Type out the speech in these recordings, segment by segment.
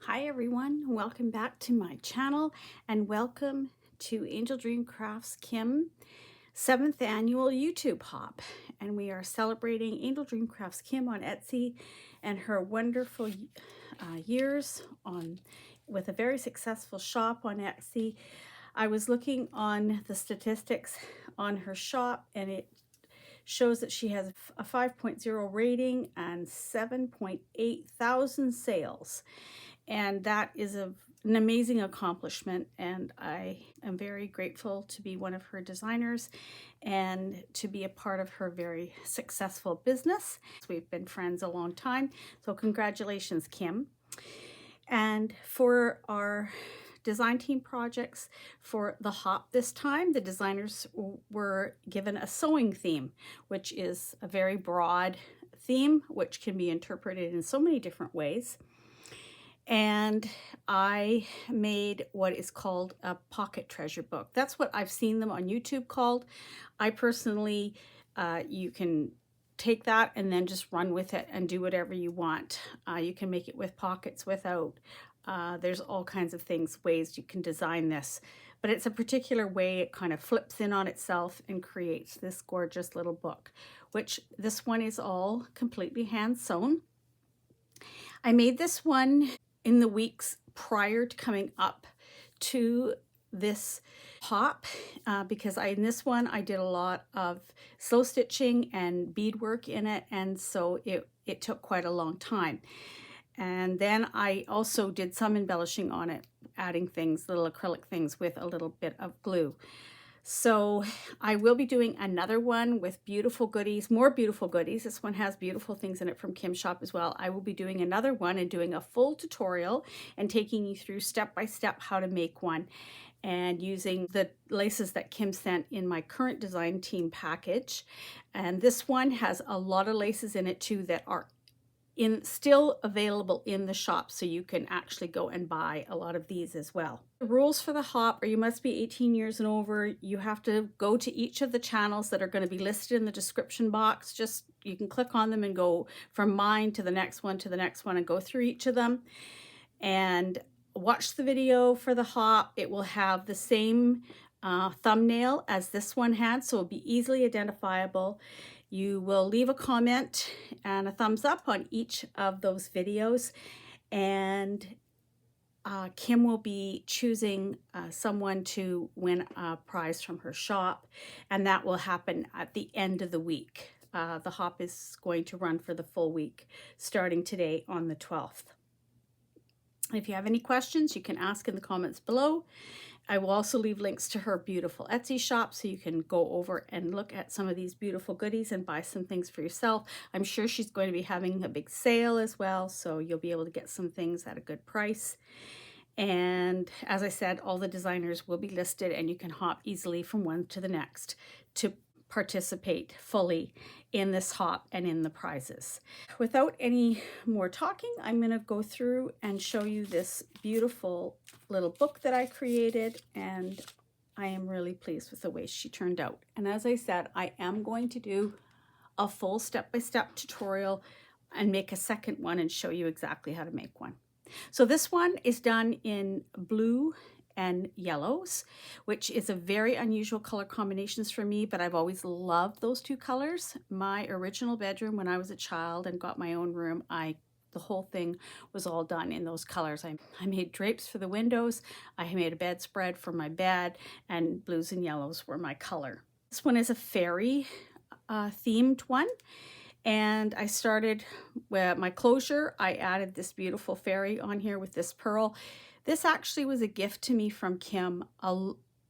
Hi everyone, welcome back to my channel and welcome to AngeldreamCraftsKim 7th annual YouTube hop. And we are celebrating AngeldreamCraftsKim on Etsy and her wonderful years with a very successful shop on Etsy. I was looking on the statistics on her shop and it shows that she has a 5.0 rating and 7.8 thousand sales. And that is an amazing accomplishment, and I am very grateful to be one of her designers and to be a part of her very successful business. We've been friends a long time, so congratulations, Kim. And for our design team projects for the hop this time, the designers were given a sewing theme, which is a very broad theme which can be interpreted in so many different ways. And I made what is called a pocket treasure book. That's what I've seen them on YouTube called. I personally, you can take that and then just run with it and do whatever you want. You can make it with pockets, without. There's all kinds of ways you can design this. But it's a particular way it kind of flips in on itself and creates this gorgeous little book, which this one is all completely hand sewn. I made this one in the weeks prior to coming up to this hop because in this one I did a lot of slow stitching and beadwork in it, and so it took quite a long time. And then I also did some embellishing on it, adding things, little acrylic things with a little bit of glue. So I will be doing another one with beautiful goodies, more beautiful goodies. This one has beautiful things in it from Kim's shop as well. I will be doing another one and doing a full tutorial and taking you through step by step how to make one, and using the laces that Kim sent in my current design team package. And this one has a lot of laces in it too that are still available in the shop, so you can actually go and buy a lot of these as well. The rules for the hop are you must be 18 years and over. You have to go to each of the channels that are going to be listed in the description box. Just you can click on them and go from mine to the next one to the next one and go through each of them and watch the video for the hop. It will have the same thumbnail as this one had, so it'll be easily identifiable. You will leave a comment and a thumbs up on each of those videos, and Kim will be choosing someone to win a prize from her shop, and that will happen at the end of the week. The hop is going to run for the full week, starting today on the 12th. If you have any questions, you can ask in the comments below. I will also leave links to her beautiful Etsy shop so you can go over and look at some of these beautiful goodies and buy some things for yourself. I'm sure she's going to be having a big sale as well, so you'll be able to get some things at a good price. And as I said, all the designers will be listed, and you can hop easily from one to the next to participate fully in this hop and in the prizes. Without any more talking, I'm going to go through and show you this beautiful little book that I created, and I am really pleased with the way she turned out. And as I said, I am going to do a full step-by-step tutorial and make a second one and show you exactly how to make one. So this one is done in blue and yellows, which is a very unusual color combinations for me, but I've always loved those two colors. My original bedroom when I was a child and got my own room, the whole thing was all done in those colors. I made drapes for the windows, I made a bedspread for my bed, and blues and yellows were my color. This one is a fairy themed one. And I started with my closure. I added this beautiful fairy on here with this pearl. This actually was a gift to me from Kim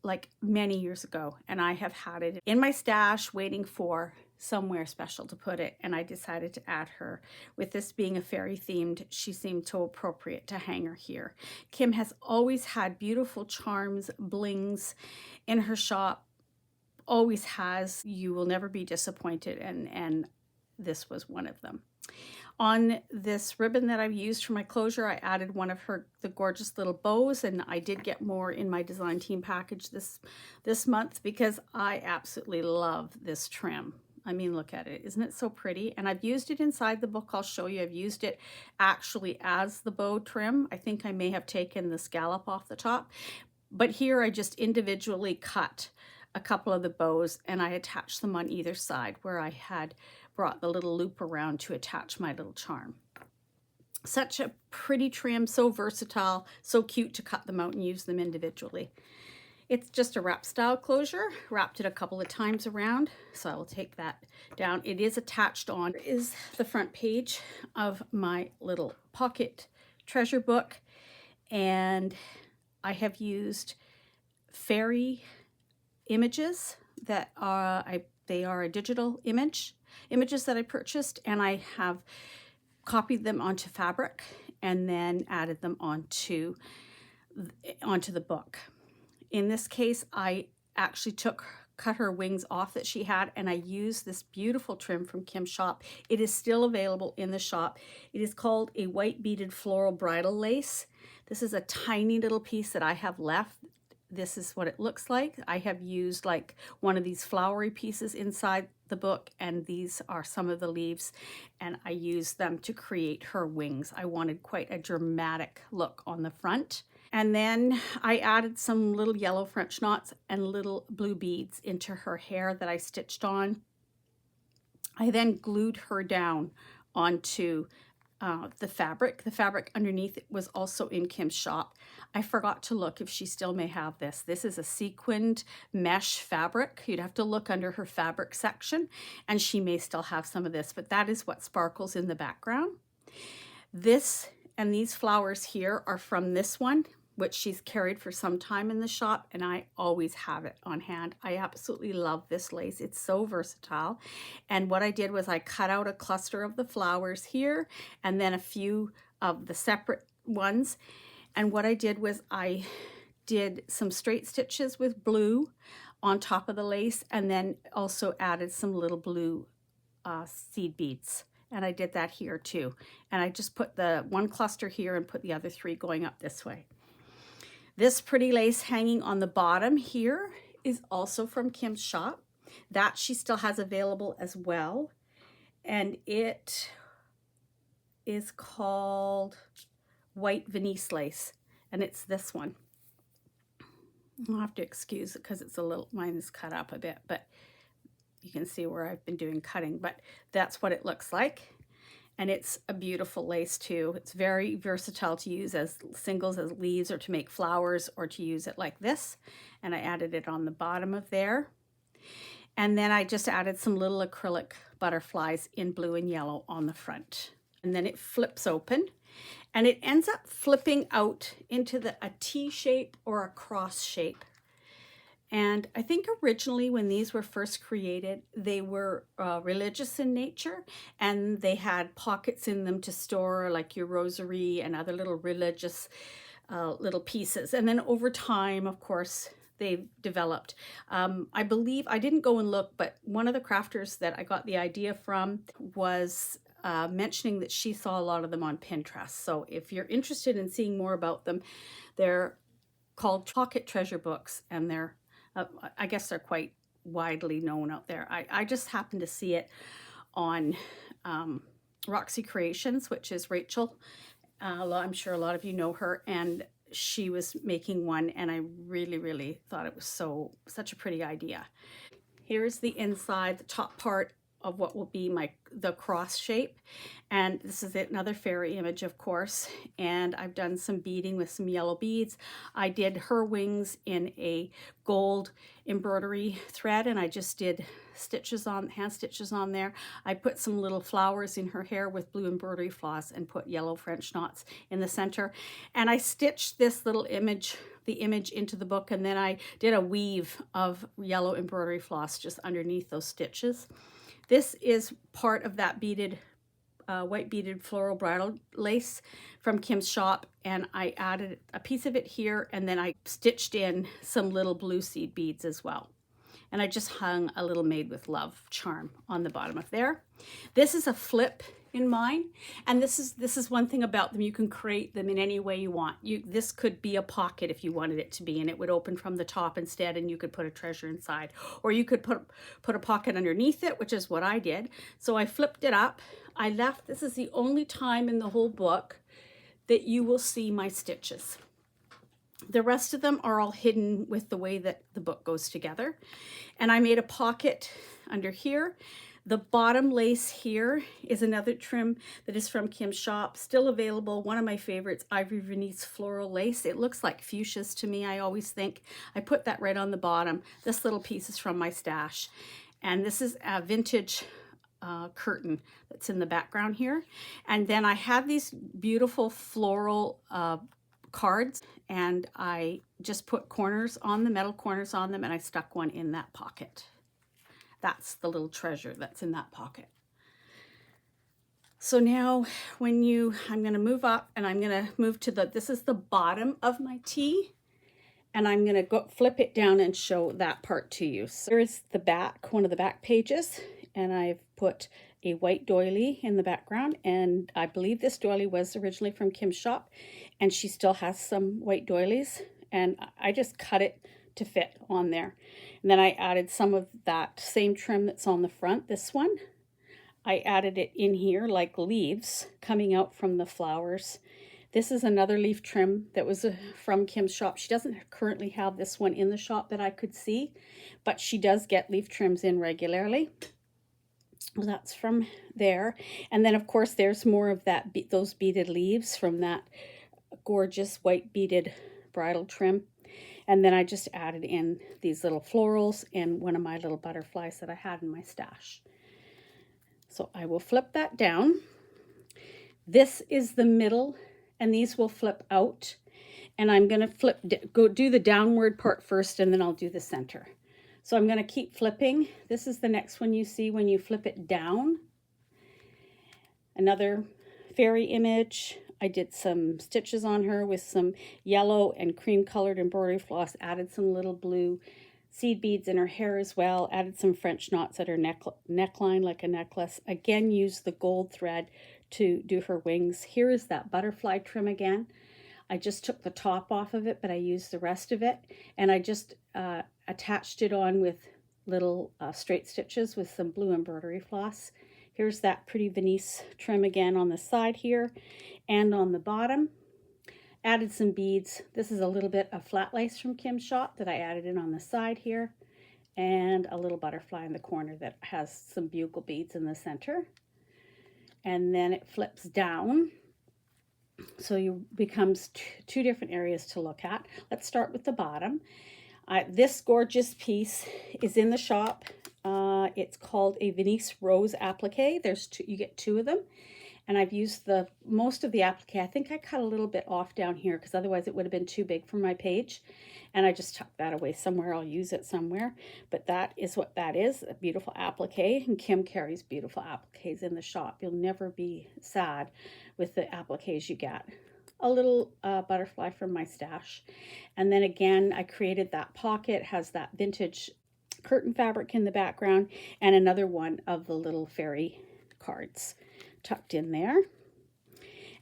like many years ago, and I have had it in my stash waiting for somewhere special to put it, and I decided to add her. With this being a fairy themed, she seemed so appropriate to hang her here. Kim has always had beautiful charms, blings in her shop, always has. You will never be disappointed, and this was one of them. On this ribbon that I've used for my closure, I added one of the gorgeous little bows, and I did get more in my design team package this month because I absolutely love this trim. I mean, look at it. Isn't it so pretty? And I've used it inside the book. I'll show you. I've used it actually as the bow trim. I think I may have taken the scallop off the top. But here I just individually cut a couple of the bows and I attached them on either side where I had brought the little loop around to attach my little charm. Such a pretty trim, so versatile, so cute to cut them out and use them individually. It's just a wrap style closure, wrapped it a couple of times around, so I will take that down. It is attached on, is the front page of my little pocket treasure book, and I have used fairy images that are, they are a digital images that I purchased, and I have copied them onto fabric and then added them onto the book. In this case, I actually cut her wings off that she had, and I used this beautiful trim from Kim's shop. It is still available in the shop. It is called a white beaded floral bridal lace. This is a tiny little piece that I have left. This is what it looks like. I have used like one of these flowery pieces inside the book, and these are some of the leaves, and I used them to create her wings. I wanted quite a dramatic look on the front. And then I added some little yellow French knots and little blue beads into her hair that I stitched on. I then glued her down onto the fabric. The fabric underneath it was also in Kim's shop. I forgot to look if she still may have this. This is a sequined mesh fabric. You'd have to look under her fabric section, and she may still have some of this, but that is what sparkles in the background. This and these flowers here are from this one, which she's carried for some time in the shop, and I always have it on hand. I absolutely love this lace. It's so versatile. And what I did was I cut out a cluster of the flowers here and then a few of the separate ones. And what I did was I did some straight stitches with blue on top of the lace, and then also added some little blue seed beads. And I did that here too. And I just put the one cluster here and put the other three going up this way. This pretty lace hanging on the bottom here is also from Kim's shop. That she still has available as well. And it is called White Venice Lace. And it's this one. I'll have to excuse it because it's a little, mine is cut up a bit, but you can see where I've been doing cutting, but that's what it looks like. And it's a beautiful lace too. It's very versatile to use as singles, as leaves, or to make flowers, or to use it like this. And I added it on the bottom of there. And then I just added some little acrylic butterflies in blue and yellow on the front. And then it flips open, and it ends up flipping out into a T shape or a cross shape. And I think originally when these were first created, they were religious in nature, and they had pockets in them to store like your rosary and other little religious little pieces. And then over time, of course, they've developed. I believe, I didn't go and look, but one of the crafters that I got the idea from was mentioning that she saw a lot of them on Pinterest. So if you're interested in seeing more about them, they're called pocket treasure books, and they're I guess they're quite widely known out there. I just happened to see it on Roxy Creations, which is Rachel. I'm sure a lot of you know her, and she was making one, and I really, really thought it was such a pretty idea. Here's the inside, the top part of what will be the cross shape. And this is another fairy image, of course. And I've done some beading with some yellow beads. I did her wings in a gold embroidery thread, and I just did hand stitches on there. I put some little flowers in her hair with blue embroidery floss and put yellow French knots in the center. And I stitched this little image, the image, into the book, and then I did a weave of yellow embroidery floss just underneath those stitches. This is part of that beaded, white beaded floral bridal lace from Kim's shop, and I added a piece of it here, and then I stitched in some little blue seed beads as well. And I just hung a little Made with Love charm on the bottom of there. This is a flip in mine. And this is one thing about them. You can create them in any way you want. This could be a pocket if you wanted it to be, and it would open from the top instead, and you could put a treasure inside. Or you could put a pocket underneath it, which is what I did. So I flipped it up. I left, this is the only time in the whole book that you will see my stitches. The rest of them are all hidden with the way that the book goes together. And I made a pocket under here. The bottom lace here is another trim that is from Kim's shop, still available. One of my favorites, Ivory Venice floral lace. It looks like fuchsias to me, I always think. I put that right on the bottom. This little piece is from my stash. And this is a vintage curtain that's in the background here. And then I have these beautiful floral cards, and I just put corners on the metal corners on them, and I stuck one in that pocket. That's the little treasure that's in that pocket. So now I'm going to move up, and I'm going to move to this is the bottom of my tee, and I'm going to go flip it down and show that part to you. So here's the back, one of the back pages, and I've put a white doily in the background, and I believe this doily was originally from Kim's shop, and she still has some white doilies, and I just cut it to fit on there. And then I added some of that same trim that's on the front, this one. I added it in here like leaves coming out from the flowers. This is another leaf trim that was from Kim's shop. She doesn't currently have this one in the shop that I could see, but she does get leaf trims in regularly. Well, that's from there. And then of course there's more of that those beaded leaves from that gorgeous white beaded bridal trim. And then I just added in these little florals and one of my little butterflies that I had in my stash. So I will flip that down. This is the middle, and these will flip out. And I'm going to go do the downward part first, and then I'll do the center. So I'm going to keep flipping. This is the next one you see when you flip it down. Another fairy image. I did some stitches on her with some yellow and cream colored embroidery floss, added some little blue seed beads in her hair as well, added some French knots at her neckline like a necklace. Again, used the gold thread to do her wings. Here is that butterfly trim again. I just took the top off of it, but I used the rest of it, and I just attached it on with little straight stitches with some blue embroidery floss. Here's that pretty Venice trim again on the side here and on the bottom. Added some beads. This is a little bit of flat lace from Kim's shop that I added in on the side here, and a little butterfly in the corner that has some bugle beads in the center. And then it flips down, so you becomes two different areas to look at. Let's start with the bottom. This gorgeous piece is in the shop. It's called a Venice Rose applique. You get two of them. And I've used most of the applique. I think I cut a little bit off down here because otherwise it would have been too big for my page. And I just tucked that away somewhere. I'll use it somewhere. But that is what that is, a beautiful applique. And Kim carries beautiful appliques in the shop. You'll never be sad with the appliques you get. A little butterfly from my stash. And then again, I created that pocket. It has that vintage curtain fabric in the background, and another one of the little fairy cards tucked in there.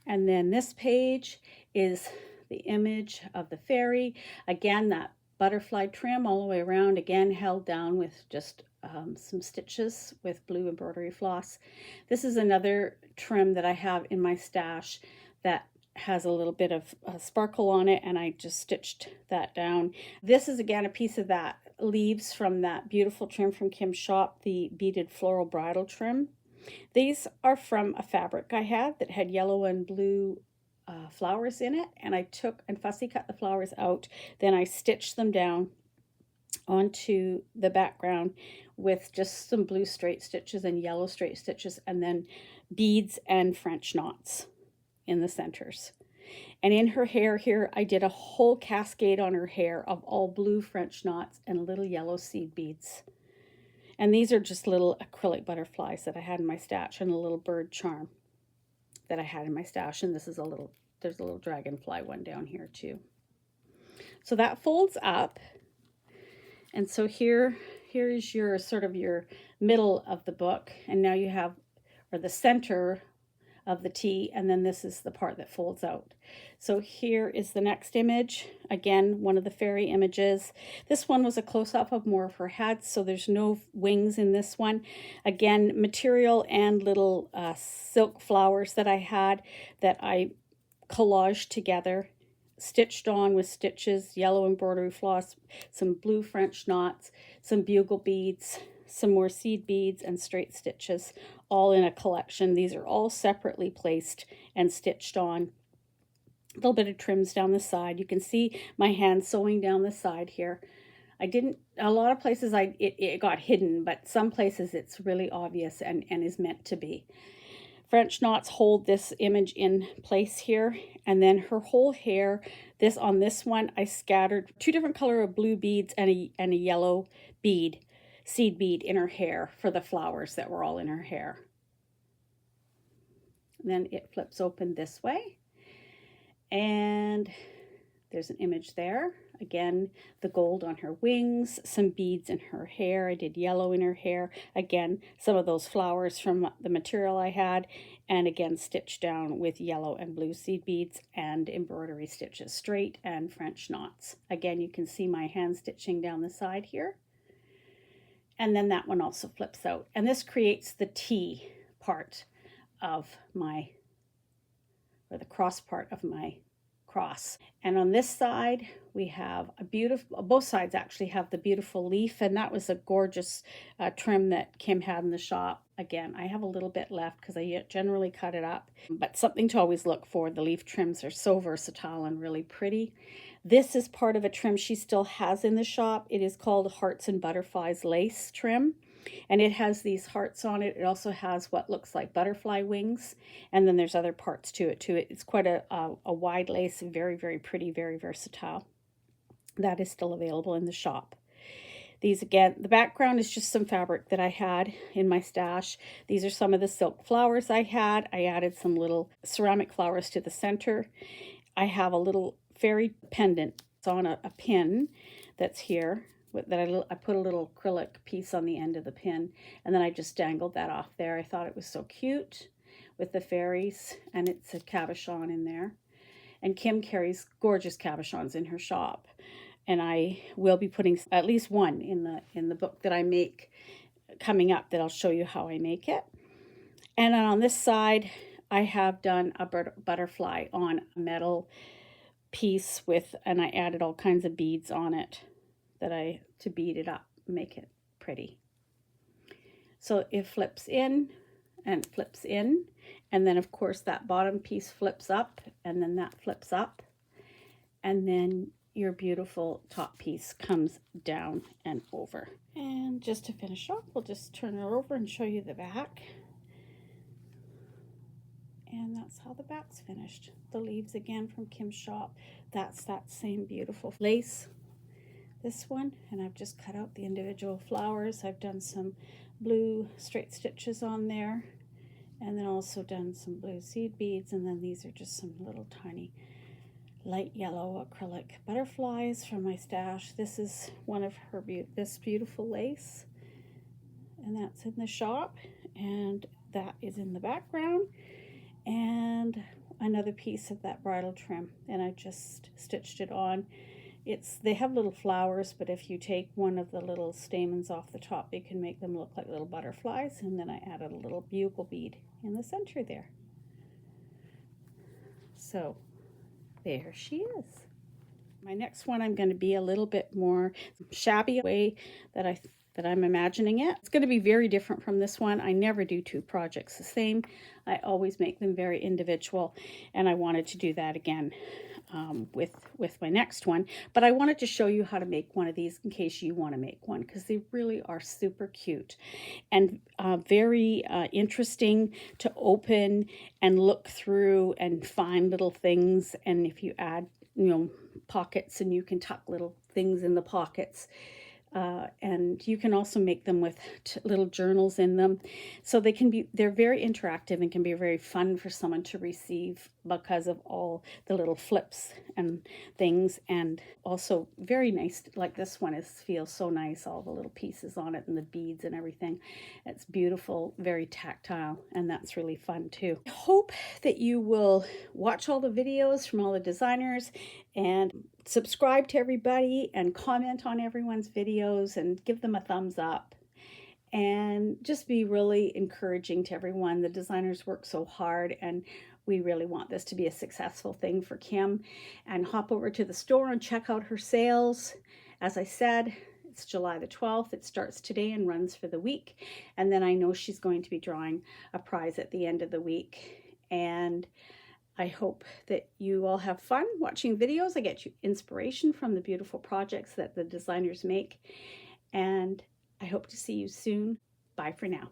And then this page is the image of the fairy. Again, that butterfly trim all the way around, again held down with just some stitches with blue embroidery floss. This is another trim that I have in my stash that has a little bit of sparkle on it, and I just stitched that down. This is again a piece of that leaves from that beautiful trim from Kim's shop, the beaded floral bridal trim. These are from a fabric I had that had yellow and blue flowers in it, and I took and fussy cut the flowers out. Then I stitched them down onto the background with just some blue straight stitches and yellow straight stitches, and then beads and French knots in the centers. And in her hair here, I did a whole cascade on her hair of all blue French knots and little yellow seed beads. And these are just little acrylic butterflies that I had in my stash, and a little bird charm that I had in my stash. And this is there's a little dragonfly one down here too. So that folds up. And so here is your sort of your middle of the book. And now you have, or the center of the T, and then this is the part that folds out. So here is the next image. Again, one of the fairy images. This one was a close-up of more of her head, so there's no wings in this one. Again, material and little silk flowers that I had that I collaged together, stitched on with stitches, yellow embroidery floss, some blue French knots, some bugle beads, some more seed beads, and straight stitches, all in a collection. These are all separately placed and stitched on. A little bit of trims down the side. You can see my hand sewing down the side here. I didn't, a lot of places it got hidden, but some places it's really obvious and is meant to be. French knots hold this image in place here, and then her whole hair, on this one I scattered 2 different color of blue beads and a yellow bead, seed bead in her hair for the flowers that were all in her hair. And then it flips open this way, and there's an image there. Again, the gold on her wings, some beads in her hair. I did yellow in her hair. Again, some of those flowers from the material I had, and again, stitched down with yellow and blue seed beads and embroidery stitches, straight and French knots. Again, you can see my hand stitching down the side here. And then that one also flips out. And this creates the T part of my, or the cross part of my cross. And on this side we have a beautiful, both sides actually have the beautiful leaf, and that was a gorgeous trim that Kim had in the shop. Again, I have a little bit left because I generally cut it up, but something to always look for. The leaf trims are so versatile and really pretty. This is part of a trim she still has in the shop. It is called Hearts and Butterflies Lace Trim. And it has these hearts on it. It also has what looks like butterfly wings. And then there's other parts to it too. It's quite a wide lace, very, very pretty, very versatile. That is still available in the shop. These again, the background is just some fabric that I had in my stash. These are some of the silk flowers I had. I added some little ceramic flowers to the center. I have a little fairy pendant. It's on a pin that's here. That I put a little acrylic piece on the end of the pin, and then I just dangled that off there. I thought it was so cute with the fairies, and it's a cabochon in there. And Kim carries gorgeous cabochons in her shop, and I will be putting at least one in the book that I make coming up, that I'll show you how I make it. And then on this side I have done a butterfly on a metal piece and I added all kinds of beads on it to bead it up, make it pretty. So it flips in and flips in, and then of course that bottom piece flips up, and then that flips up, and then your beautiful top piece comes down and over. And just to finish off, we'll just turn her over and show you the back. And that's how the back's finished. The leaves again from Kim's shop. That's that same beautiful lace, this one, and I've just cut out the individual flowers. I've done some blue straight stitches on there, and then also done some blue seed beads, and then these are just some little tiny light yellow acrylic butterflies from my stash. This is one of her this beautiful lace, and that's in the shop, and that is in the background, and another piece of that bridal trim, and I just stitched it on. They have little flowers, but if you take one of the little stamens off the top, you can make them look like little butterflies. And then I added a little bugle bead in the center there. So there she is. My next one, I'm going to be a little bit more shabby way that I'm imagining it. It's going to be very different from this one. I never do 2 projects the same. I always make them very individual, and I wanted to do that again with my next one. But I wanted to show you how to make one of these in case you want to make one, because they really are super cute and very interesting to open and look through and find little things. And if you add, pockets, and you can tuck little things in the pockets. And you can also make them with little journals in them. So they're very interactive and can be very fun for someone to receive because of all the little flips and things. And also very nice, like this one feels so nice, all the little pieces on it and the beads and everything. It's beautiful, very tactile, and that's really fun too. I hope that you will watch all the videos from all the designers and subscribe to everybody and comment on everyone's videos and give them a thumbs up, and just be really encouraging to everyone. The designers work so hard, and we really want this to be a successful thing for Kim. And hop over to the store and check out her sales. As I said, it's July the 12th. It starts today and runs for the week. And then I know she's going to be drawing a prize at the end of the week. And I hope that you all have fun watching videos. I get you inspiration from the beautiful projects that the designers make. And I hope to see you soon. Bye for now.